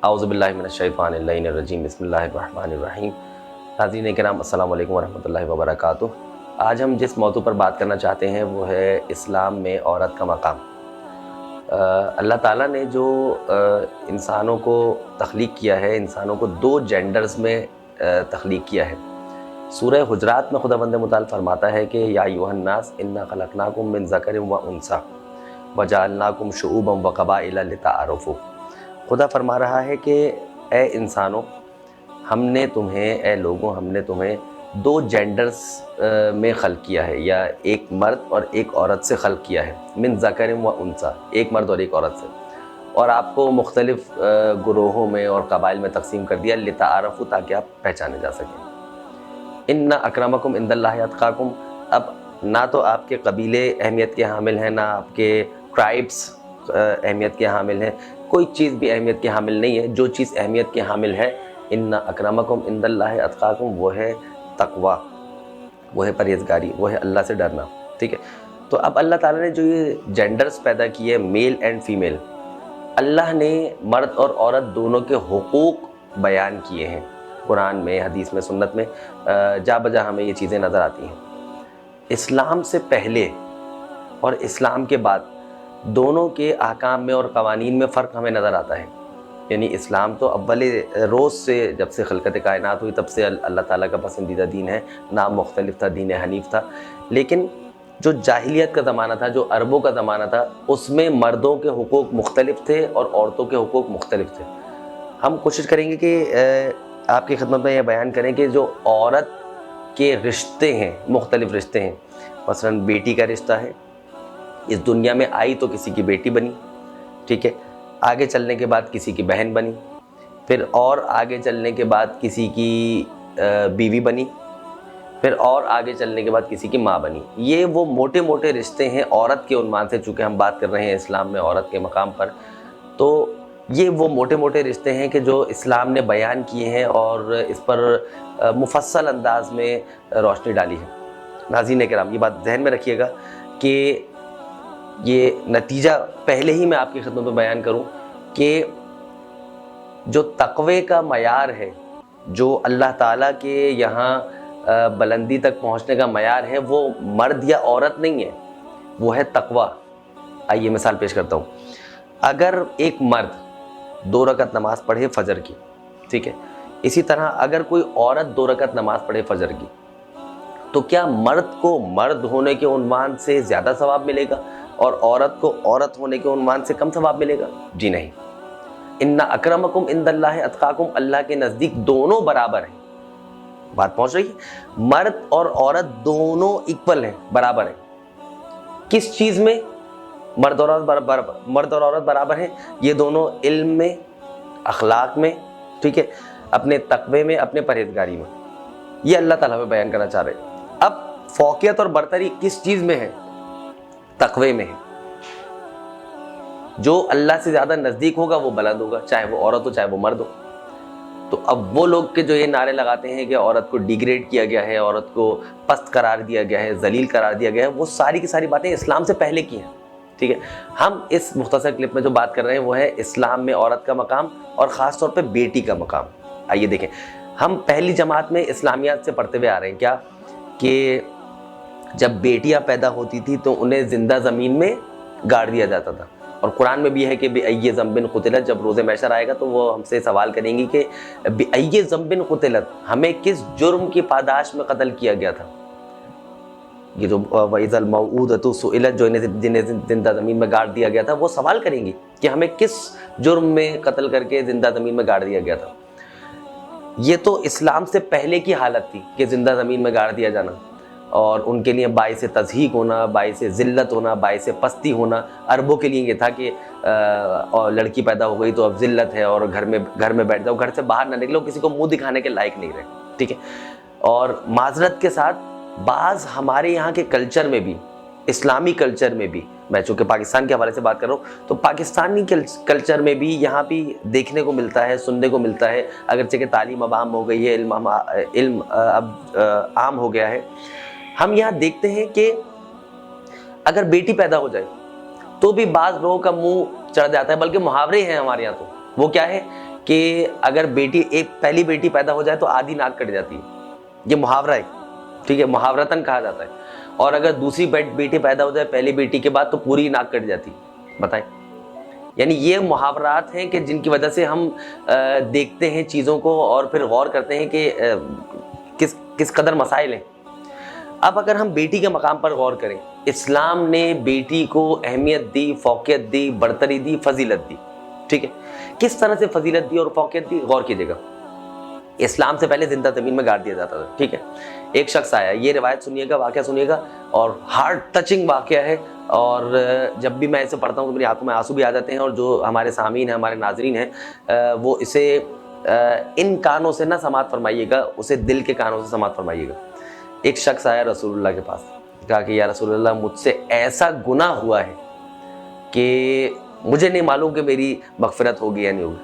اعوذ باللہ من الشیطان اللعین الرجیم، بسم اللہ الرحمن الرحیم۔ ناظرین کرام، السلام علیکم ورحمۃ اللہ وبرکاتہ۔ آج ہم جس موضوع پر بات کرنا چاہتے ہیں وہ ہے اسلام میں عورت کا مقام۔ اللہ تعالیٰ نے جو انسانوں کو تخلیق کیا ہے، انسانوں کو دو جینڈرز میں تخلیق کیا ہے۔ سورہ حجرات میں خداوند متعال فرماتا ہے کہ یا ایھا الناس انا خلقناکم من ذکر و انثی وجعلناکم شعوبا وقبائل لتعارفوا۔ خدا فرما رہا ہے کہ اے انسانوں، ہم نے تمہیں دو جینڈرز میں خلق کیا ہے، یا ایک مرد اور ایک عورت سے خلق کیا ہے۔ من ذکر و انثی، ایک مرد اور ایک عورت سے، اور آپ کو مختلف گروہوں میں اور قبائل میں تقسیم کر دیا، لتعارفوا، تاکہ آپ پہچانے جا سکیں۔ ان اکرمکم عند اللہ اتقاکم، اب نہ تو آپ کے قبیلے اہمیت کے حامل ہیں، نہ آپ کے ٹرائبس اہمیت کے حامل ہیں، کوئی چیز بھی اہمیت کے حامل نہیں ہے۔ جو چیز اہمیت کے حامل ہے، ان اکرمکم عند اللہ اتقاکم، وہ ہے تقوی، وہ ہے پرہیزگاری، وہ ہے اللہ سے ڈرنا، ٹھیک ہے۔ تو اب اللہ تعالیٰ نے جو یہ جینڈرز پیدا کیے، میل اینڈ فیمیل، اللہ نے مرد اور عورت دونوں کے حقوق بیان کیے ہیں قرآن میں، حدیث میں، سنت میں، جا بجا ہمیں یہ چیزیں نظر آتی ہیں۔ اسلام سے پہلے اور اسلام کے بعد دونوں کے احکام میں اور قوانین میں فرق ہمیں نظر آتا ہے۔ یعنی اسلام تو اول روز سے، جب سے خلقت کائنات ہوئی تب سے اللہ تعالیٰ کا پسندیدہ دین ہے، نام مختلف تھا، دین حنیف تھا، لیکن جو جاہلیت کا زمانہ تھا، جو عربوں کا زمانہ تھا، اس میں مردوں کے حقوق مختلف تھے اور عورتوں کے حقوق مختلف تھے۔ ہم کوشش کریں گے کہ آپ کی خدمت میں یہ بیان کریں کہ جو عورت کے رشتے ہیں، مختلف رشتے ہیں، مثلاً بیٹی کا رشتہ ہے، اس دنیا میں آئی تو کسی کی بیٹی بنی، ٹھیک ہے، آگے چلنے کے بعد کسی کی بہن بنی، پھر اور آگے چلنے کے بعد کسی کی بیوی بنی، پھر اور آگے چلنے کے بعد کسی کی ماں بنی۔ یہ وہ موٹے موٹے رشتے ہیں عورت کے عنوان سے، چونکہ ہم بات کر رہے ہیں اسلام میں عورت کے مقام پر، تو یہ وہ موٹے موٹے رشتے ہیں کہ جو اسلام نے بیان کیے ہیں اور اس پر مفصل انداز میں روشنی ڈالی ہے۔ ناظرین کرام، یہ بات ذہن میں رکھیے گا کہ یہ نتیجہ پہلے ہی میں آپ کی خدمت میں بیان کروں کہ جو تقوی کا معیار ہے، جو اللہ تعالیٰ کے یہاں بلندی تک پہنچنے کا معیار ہے، وہ مرد یا عورت نہیں ہے، وہ ہے تقوی۔ آئیے مثال پیش کرتا ہوں۔ اگر ایک مرد 2 رکعت نماز پڑھے فجر کی، ٹھیک ہے، اسی طرح اگر کوئی عورت 2 رکعت نماز پڑھے فجر کی، تو کیا مرد کو مرد ہونے کے عنوان سے زیادہ ثواب ملے گا اور عورت کو عورت ہونے کے عنوان سے کم ثواب ملے گا؟ جی نہیں۔ ان اکرمکم عند اللہ اتقاکم، اللہ کے نزدیک دونوں برابر ہیں۔ بات پہنچ رہی ہے؟ مرد اور عورت دونوں ایکول ہیں، برابر ہیں۔ کس چیز میں مرد اور عورت برابر ہیں؟ یہ دونوں علم میں، اخلاق میں، ٹھیک ہے، اپنے تقوی میں، اپنے پرہیزگاری میں۔ یہ اللہ تعالیٰ میں بیان کرنا چاہ رہے ہیں۔ اب فوقیت اور برتری کس چیز میں ہے؟ تقوی میں ہے۔ جو اللہ سے زیادہ نزدیک ہوگا وہ بلند ہوگا، چاہے وہ عورت ہو چاہے وہ مرد ہو۔ تو اب وہ لوگ کے جو یہ نعرے لگاتے ہیں کہ عورت کو ڈیگریڈ کیا گیا ہے، عورت کو پست قرار دیا گیا ہے، ذلیل قرار دیا گیا ہے، وہ ساری کی ساری باتیں اسلام سے پہلے کی ہیں، ٹھیک ہے۔ ہم اس مختصر کلپ میں جو بات کر رہے ہیں وہ ہے اسلام میں عورت کا مقام، اور خاص طور پہ بیٹی کا مقام۔ آئیے دیکھیں، ہم پہلی جماعت میں اسلامیات سے پڑھتے ہوئے آ رہے ہیں کیا کہ جب بیٹیاں پیدا ہوتی تھی تو انہیں زندہ زمین میں گاڑ دیا جاتا تھا، اور قرآن میں بھی ہے کہ بِأَيِّ ذَنبٍ قُتِلَتْ، جب روز محشر آئے گا تو وہ ہم سے سوال کریں گی کہ بِأَيِّ ذَنبٍ قُتِلَتْ، ہمیں کس جرم کی پاداش میں قتل کیا گیا تھا۔ یہ جو وَإِذَا الْمَوْءُودَةُ سُئِلَتْ، جو جنہیں زندہ زمین میں گاڑ دیا گیا تھا، وہ سوال کریں گی کہ ہمیں کس جرم میں قتل کر کے زندہ زمین میں گاڑ دیا گیا تھا۔ یہ تو اسلام سے پہلے کی حالت تھی کہ زندہ زمین میں گاڑ دیا جانا، اور ان کے لیے باعث تضحیک ہونا، باعث ذلت ہونا، باعث پستی ہونا۔ عربوں کے لیے یہ تھا کہ لڑکی پیدا ہو گئی تو اب ذلت ہے، اور گھر میں بیٹھ جاؤ، گھر سے باہر نہ نکلو، کسی کو منہ دکھانے کے لائق نہیں رہے، ٹھیک ہے۔ اور معذرت کے ساتھ بعض ہمارے یہاں کے کلچر میں بھی، اسلامی کلچر میں بھی، میں چونکہ پاکستان کے حوالے سے بات کر رہا ہوں، تو پاکستانی کلچر میں بھی یہاں بھی دیکھنے کو ملتا ہے، سننے کو ملتا ہے، اگرچہ کہ تعلیم اب عام ہو گئی ہے، علم اب عام ہو گیا ہے، ہم یہاں دیکھتے ہیں کہ اگر بیٹی پیدا ہو جائے تو بھی بعض لوگوں کا منہ چڑھ جاتا ہے، بلکہ محاورے ہیں ہمارے یہاں، تو وہ کیا ہے کہ اگر پہلی بیٹی پیدا ہو جائے تو آدھی ناک کٹ جاتی ہے، یہ محاورہ ہے، ٹھیک ہے، محاورتاً کہا جاتا ہے. اور اگر دوسری بیٹی پیدا ہو جائے پہلی بیٹی کے بعد تو پوری ناک کٹ جاتی. بتائیں، یعنی یہ محاورات ہیں کہ جن کی وجہ سے ہم دیکھتے ہیں چیزوں کو اور پھر غور کرتے ہیں کہ کس قدر مسائل ہیں. اب اگر ہم بیٹی کے مقام پر غور کریں، اسلام نے بیٹی کو اہمیت دی، فوقیت دی، برتری دی، فضیلت دی. ٹھیک ہے، کس طرح سے فضیلت دی اور فوقیت دی؟ غور کیجیے گا. اسلام سے پہلے زندہ زمین میں گاڑ دیا جاتا تھا. ٹھیک ہے، ایک شخص آیا، یہ روایت سنیے گا، واقعہ سنیے گا، اور ہارٹ ٹچنگ واقعہ ہے. اور جب بھی میں اسے پڑھتا ہوں تو میری آنکھوں میں آنسو بھی آ جاتے ہیں، اور جو ہمارے سامعین ہیں، ہمارے ناظرین ہیں، وہ اسے ان کانوں سے نہ سماعت فرمائیے گا، اسے دل کے کانوں سے سماعت فرمائیے گا. ایک شخص آیا رسول اللہ کے پاس، کہا کہ یا رسول اللہ، مجھ سے ایسا گناہ ہوا ہے کہ مجھے نہیں معلوم کہ میری مغفرت ہوگی یا نہیں ہوگی.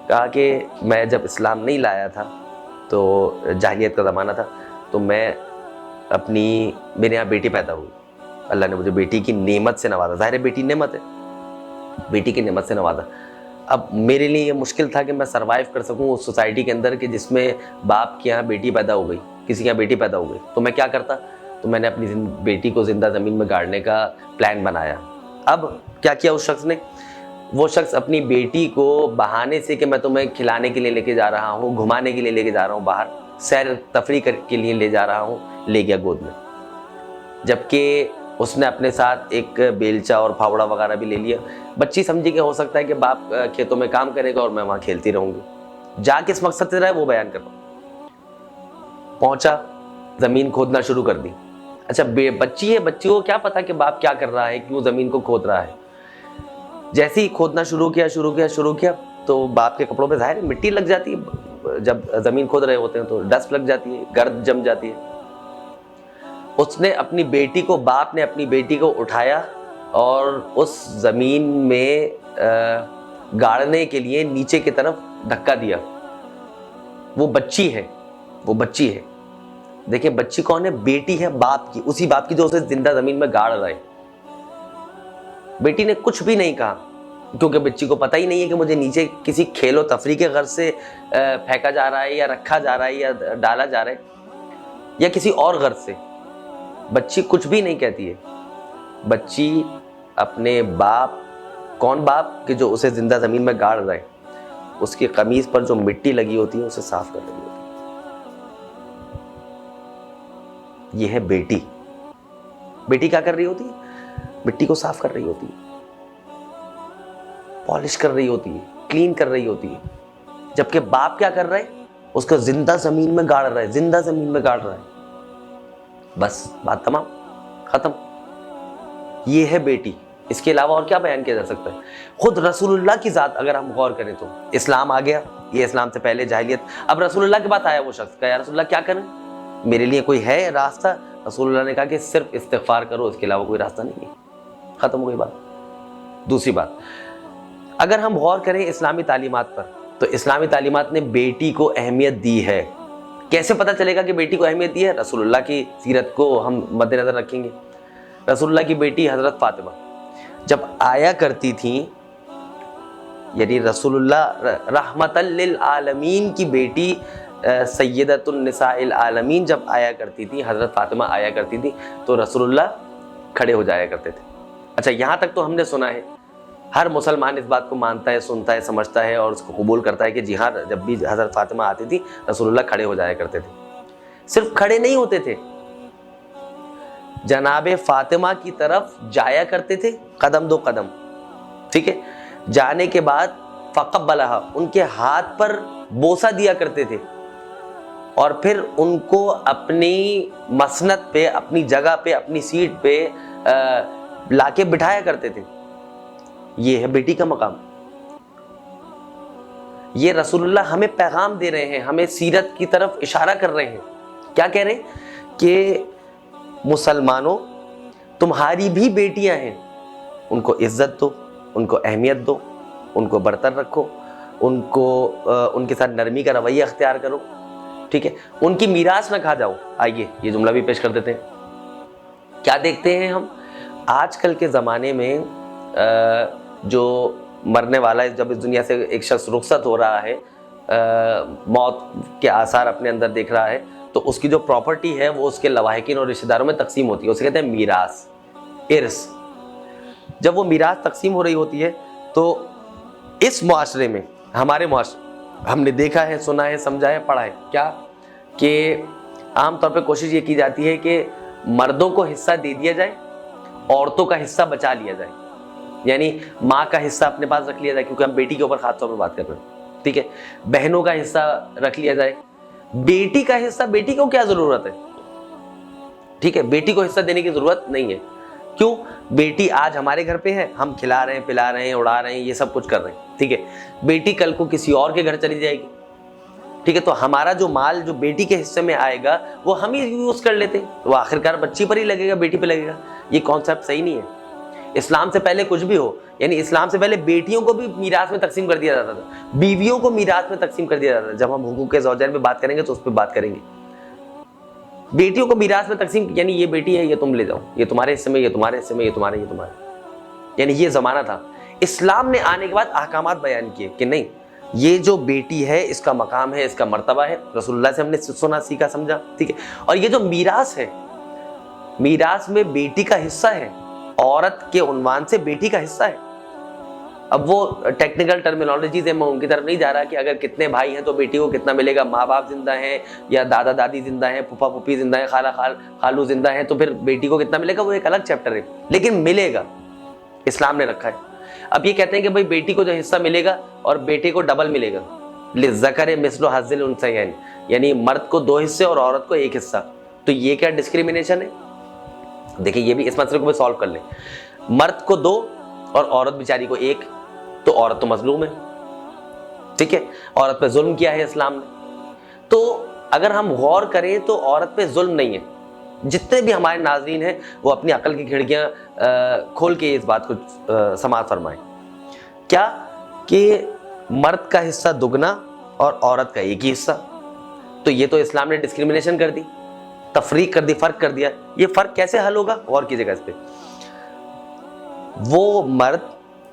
کہا کہ میں جب اسلام نہیں لایا تھا تو جاہلیت کا زمانہ تھا، تو میرے یہاں بیٹی پیدا ہوئی، اللہ نے مجھے بیٹی کی نعمت سے نوازا. ظاہر ہے بیٹی نعمت ہے، بیٹی کی نعمت سے نوازا. اب میرے لیے یہ مشکل تھا کہ میں سروائیو کر سکوں اس سوسائٹی کے اندر کہ جس میں باپ کے یہاں بیٹی پیدا ہو گئی، کسی کے یہاں بیٹی پیدا ہو گئی. تو میں کیا کرتا؟ تو میں نے اپنی بیٹی کو زندہ زمین میں گاڑنے کا پلان بنایا. اب کیا کیا اس شخص نے؟ وہ شخص اپنی بیٹی کو بہانے سے کہ میں تمہیں کھلانے کے لیے لے کے جا رہا ہوں، گھمانے کے لیے لے کے جا رہا ہوں، باہر سیر تفریح کے لیے لے جا رہا ہوں، لے گیا گود میں. جبکہ اس نے اپنے ساتھ ایک بیلچا اور پھاوڑا وغیرہ بھی لے لیا. بچی سمجھی کہ ہو سکتا ہے کہ باپ کھیتوں میں کام کرے گا اور میں وہاں کھیلتی رہوں گی. جا کس مقصد سے رہا ہے وہ بیان کر رہا ہوں. پہنچا، زمین کھودنا شروع کر دی. اچھا بچی ہے، بچی کو کیا پتا کہ باپ کیا کر رہا ہے، کیوں زمین کو کھود رہا ہے. جیسے ہی کھودنا شروع کیا تو باپ کے کپڑوں پہ ظاہر ہے مٹی لگ جاتی ہے، جب زمین کھود رہے ہوتے ہیں تو ڈسٹ لگ جاتی ہے، گرد جم جاتی ہے. اس نے باپ نے اپنی بیٹی کو اٹھایا اور اس زمین میں گاڑنے کے لیے نیچے کی طرف دھکا دیا. وہ بچی ہے. دیکھیں بچی کون ہے؟ بیٹی ہے باپ کی، اسی باپ کی جو اسے زندہ زمین میں گاڑ رہا ہے. بیٹی نے کچھ بھی نہیں کہا، کیونکہ بچی کو پتہ ہی نہیں ہے کہ مجھے نیچے کسی کھیل و تفریح کے غرض سے پھینکا جا رہا ہے یا رکھا جا رہا ہے یا ڈالا جا رہا ہے یا کسی اور غرض سے. بچی کچھ بھی نہیں کہتی ہے. بچی اپنے باپ، کون باپ کہ جو اسے زندہ زمین میں گاڑ رہا ہے، اس کی قمیص پر جو مٹی لگی ہوتی ہے اسے صاف کر رہی ہوتی ہے. یہ ہے بیٹی. بیٹی کیا کر رہی ہوتی ہے؟ مٹی کو صاف کر رہی ہوتی ہے، پالش کر رہی ہوتی ہے، کلین کر رہی ہوتی ہے. جبکہ باپ کیا کر رہا ہے؟ اس کو زندہ زمین میں گاڑ رہا ہے. بس بات تمام، ختم. یہ ہے بیٹی. اس کے علاوہ اور کیا بیان کیا جا سکتا ہے؟ خود رسول اللہ کی ذات اگر ہم غور کریں تو اسلام آ گیا، یہ اسلام سے پہلے جاہلیت. اب رسول اللہ کے بعد آیا وہ شخص، کہا یا رسول اللہ کیا کریں، میرے لیے کوئی ہے راستہ؟ رسول اللہ نے کہا کہ صرف استغفار کرو، اس کے علاوہ کوئی راستہ نہیں ہے. ختم ہو گئی بات. دوسری بات، اگر ہم غور کریں اسلامی تعلیمات پر تو اسلامی تعلیمات نے بیٹی کو اہمیت دی ہے. کیسے پتہ چلے گا کہ بیٹی کو اہمیت دی ہے؟ رسول اللہ کی سیرت کو ہم مد نظر رکھیں گے. رسول اللہ کی بیٹی حضرت فاطمہ جب آیا کرتی تھیں، یعنی رسول اللہ رحمت للعالمین کی بیٹی سیدۃ النساء العالمین جب آیا کرتی تھی، حضرت فاطمہ آیا کرتی تھی، تو رسول اللہ کھڑے ہو جایا کرتے تھے. اچھا یہاں تک تو ہم نے سنا ہے، ہر مسلمان اس بات کو مانتا ہے، سنتا ہے، سمجھتا ہے اور اس کو قبول کرتا ہے کہ جی ہاں، جب بھی حضرت فاطمہ آتی تھی رسول اللہ کھڑے ہو جایا کرتے تھے. صرف کھڑے نہیں ہوتے تھے، جناب فاطمہ کی طرف جایا کرتے تھے قدم دو قدم. ٹھیک ہے، جانے کے بعد فقبلہا، ان کے ہاتھ پر بوسہ دیا کرتے تھے اور پھر ان کو اپنی مسند پہ، اپنی جگہ پہ، اپنی سیٹ پہ لا کے بٹھایا کرتے تھے. یہ ہے بیٹی کا مقام. یہ رسول اللہ ہمیں پیغام دے رہے ہیں، ہمیں سیرت کی طرف اشارہ کر رہے ہیں. کیا کہہ رہے ہیں؟ کہ مسلمانوں تمہاری بھی بیٹیاں ہیں، ان کو عزت دو، ان کو اہمیت دو، ان کو برتر رکھو، ان کے ساتھ نرمی کا رویہ اختیار کرو. ٹھیک ہے، ان کی میراث نہ کھا جاؤ. آئیے یہ جملہ بھی پیش کر دیتے ہیں. کیا دیکھتے ہیں ہم آج کل کے زمانے میں؟ جو مرنے والا ہے, جب اس دنیا سے ایک شخص رخصت ہو رہا ہے, موت کے آثار اپنے اندر دیکھ رہا ہے, تو اس کی جو پراپرٹی ہے وہ اس کے لواحقین اور رشتہ داروں میں تقسیم ہوتی ہے, اسے کہتے ہیں میراث, ارث. جب وہ میراث تقسیم ہو رہی ہوتی ہے تو اس معاشرے میں, ہمارے معاشرے, ہم نے دیکھا ہے, سنا ہے, سمجھا ہے, پڑھا ہے کیا کہ عام طور پہ کوشش یہ کی جاتی ہے کہ مردوں کو حصہ دے دیا جائے, عورتوں کا حصہ بچا لیا جائے, یعنی ماں کا حصہ اپنے پاس رکھ لیا جائے, کیونکہ ہم بیٹی کے اوپر خاص طور پہ بات کر رہے ہیں, ٹھیک ہے, بہنوں کا حصہ رکھ لیا جائے, بیٹی کا حصہ, بیٹی کو کیا ضرورت ہے, ٹھیک ہے, بیٹی کو حصہ دینے کی ضرورت نہیں ہے. کیوں؟ بیٹی آج ہمارے گھر پہ ہے, ہم کھلا رہے ہیں, پلا رہے ہیں, اڑا رہے ہیں, یہ سب کچھ کر رہے ہیں, ٹھیک ہے. بیٹی کل کو کسی اور کے گھر چلی جائے گی, ٹھیک ہے, تو ہمارا جو مال جو بیٹی کے حصے میں آئے گا وہ ہم ہی یوز کر لیتے ہیں, وہ آخرکار بچی پر ہی لگے گا, بیٹی پہ لگے گا. یہ کانسیپٹ صحیح نہیں ہے. اسلام سے پہلے کچھ بھی ہو, یعنی اسلام سے پہلے بیٹیوں کو بھی میراث میں تقسیم کر دیا جاتا تھا, بیویوں کو میراث میں تقسیم کر دیا جاتا تھا. جب ہم حقوق زوجین پہ بات کریں گے تو اس پہ بات کریں گے. بیٹیوں کو میراث میں تقسیم, یعنی یہ بیٹی ہے, یہ تم لے جاؤ, یہ تمہارے حصے میں, یہ تمہارے حصے میں, یہ تمہارے, یہ تمہارے, یعنی یہ زمانہ تھا. اسلام نے آنے کے بعد احکامات بیان کیے کہ نہیں, یہ جو بیٹی ہے اس کا مقام ہے, اس کا مرتبہ ہے. رسول اللہ سے ہم نے سنا, سیکھا, سمجھا, ٹھیک ہے. اور یہ جو میراث ہے, میراث میں بیٹی کا حصہ ہے, عورت کے عنوان سے بیٹی کا حصہ ہے. اب وہ ٹیکنیکل ٹرمینالوجیز ہیں, میں ان کی طرف نہیں جا رہا کہ اگر کتنے بھائی ہیں تو بیٹی کو کتنا ملے گا, ماں باپ زندہ ہیں یا دادا دادی زندہ ہیں, پھپھا پھوپھی زندہ ہیں, خالہ خالو زندہ ہیں, تو پھر بیٹی کو کتنا ملے گا وہ ایک الگ چیپٹر ہے, لیکن ملے گا, اسلام نے رکھا ہے. اب یہ کہتے ہیں کہ بھائی بیٹی کو جو حصہ ملے گا اور بیٹے کو ڈبل ملے گا, للذکر مثل حظ الانثیین, یعنی مرد کو 2 حصے اور عورت کو 1 حصہ. تو یہ کیا ڈسکریمنیشن ہے؟ دیکھیں یہ بھی اس مسئلے کو بھی سالو کر لیں. مرد کو 2 اور عورت بیچاری کو 1, تو عورت تو مظلوم ہے, ٹھیک ہے, عورت پہ ظلم کیا ہے اسلام نے. تو اگر ہم غور کریں تو عورت پہ ظلم نہیں ہے. جتنے بھی ہمارے ناظرین ہیں وہ اپنی عقل کی کھڑکیاں کھول کے اس بات کو سماعت فرمائیں. کیا کہ مرد کا حصہ دگنا اور عورت کا 1 ہی حصہ. تو یہ تو اسلام نے ڈسکریمنیشن کر دی, تفریق کر دی, فرق کر دیا. یہ فرق کیسے حل ہوگا؟ غور کیجیے گا اس پہ. وہ مرد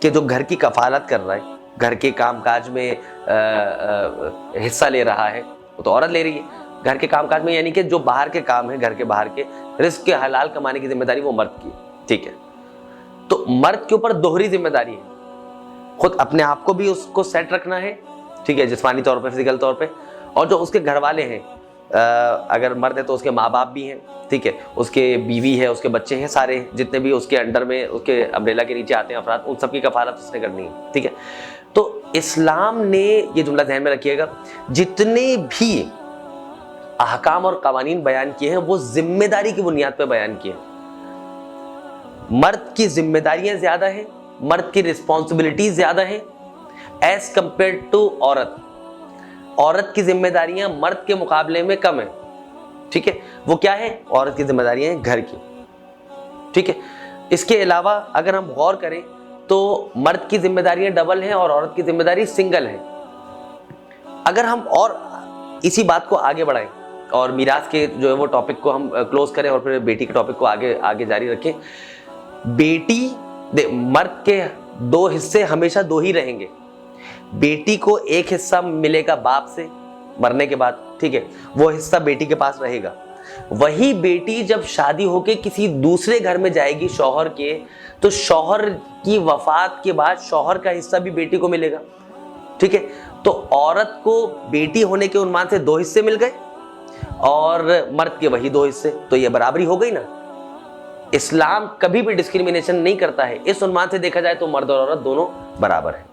کہ جو گھر کی کفالت کر رہا ہے, گھر کے کام کاج میں حصہ لے رہا ہے, وہ تو عورت لے رہی ہے. گھر کے کام کاج میں یعنی کہ جو باہر کے کام ہیں, گھر کے باہر کے رزق کے حلال کمانے کی ذمہ داری وہ مرد کی, ٹھیک ہے. تو مرد کے اوپر دوہری ذمہ داری ہے, خود اپنے آپ کو بھی اس کو سیٹ رکھنا ہے, ٹھیک ہے, جسمانی طور پہ, فزیکل طور پہ, اور جو اس کے گھر والے ہیں, اگر مرد ہے تو اس کے ماں باپ بھی ہیں, ٹھیک ہے, اس کے بیوی ہے, اس کے بچے ہیں, سارے جتنے بھی اس کے انڈر میں, اس کے امبریلا کے نیچے آتے ہیں افراد, ان سب کی کفالت اس نے کرنی ہے, ٹھیک ہے. تو اسلام نے یہ جملہ ذہن میں رکھیے گا, جتنے بھی احکام اور قوانین بیان کیے ہیں وہ ذمہ داری کی بنیاد پہ بیان کیے ہیں. مرد کی ذمہ داریاں زیادہ ہیں, مرد کی رسپانسبلٹیز زیادہ ہیں ایز کمپیئر ٹو عورت. عورت کی ذمہ داریاں مرد کے مقابلے میں کم ہیں, ٹھیک ہے. وہ کیا ہے؟ عورت کی ذمہ داریاں ہیں گھر کی, ٹھیک ہے. اس کے علاوہ اگر ہم غور کریں تو مرد کی ذمہ داریاں ڈبل ہیں اور عورت کی ذمہ داری سنگل ہے. اگر ہم اور اسی بات کو آگے بڑھائیں اور میراث کے جو ہے وہ ٹاپک کو ہم کلوز کریں اور پھر بیٹی کے ٹاپک کو آگے جاری رکھیں. بیٹی, مرد کے 2 حصے ہمیشہ 2 ہی رہیں گے. بیٹی کو 1 حصہ ملے گا باپ سے مرنے کے بعد, ٹھیک ہے, وہ حصہ بیٹی کے پاس رہے گا. وہی بیٹی جب شادی ہو کے کسی دوسرے گھر میں جائے گی شوہر کے, تو شوہر کی وفات کے بعد شوہر کا حصہ بھی بیٹی کو ملے گا, ٹھیک ہے. تو عورت کو بیٹی ہونے کے عنوان سے 2 حصے مل گئے اور مرد کے وہی 2 حصے, تو یہ برابری ہو گئی نا. اسلام کبھی بھی ڈسکریمنیشن نہیں کرتا ہے, اس عنوان سے دیکھا جائے تو مرد اور عورت دونوں برابر ہیں.